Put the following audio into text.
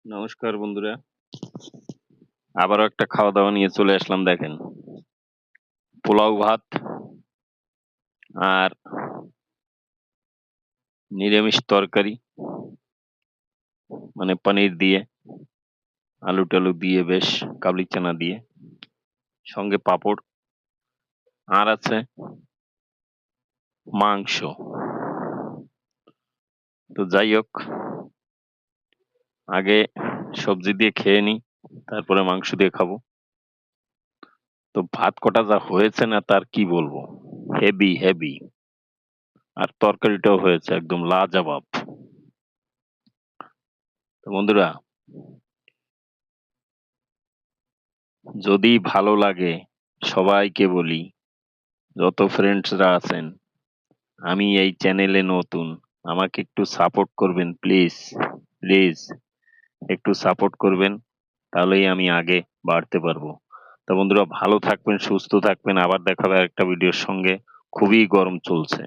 নমস্কার বন্ধুরা, আবারও একটা খাওয়া দাওয়া নিয়ে চলে আসলাম। দেখেন, পোলাও ভাত আর নিরামিষ তরকারি, মানে পনির দিয়ে, আলু টালু দিয়ে, বেশ কাবলি চানা দিয়ে, সঙ্গে পাঁপড়, আর আছে মাংস। তো যাই হোক, আগে সবজি দিয়ে খেয়ে নি, তারপরে মাংস দিয়ে খাবো। তো ভাত কটা যা হয়েছে না, তার কি বলবো, হেভি হেভি। আর তরকারিটাও হয়েছে একদম লাজবাব। তো বন্ধুরা, যদি ভালো লাগে, সবাইকে বলি, যত ফ্রেন্ডসরা আছেন, আমি এই চ্যানেলে নতুন, আমাকে একটু সাপোর্ট করবেন প্লিজ। প্লিজ একটু সাপোর্ট করবেন, তাহলেই আমি আগে বাড়তে পারবো। তো বন্ধুরা, ভালো থাকবেন, সুস্থ থাকবেন, আবার দেখা হবে একটা ভিডিওর সঙ্গে। খুবই গরম চলছে।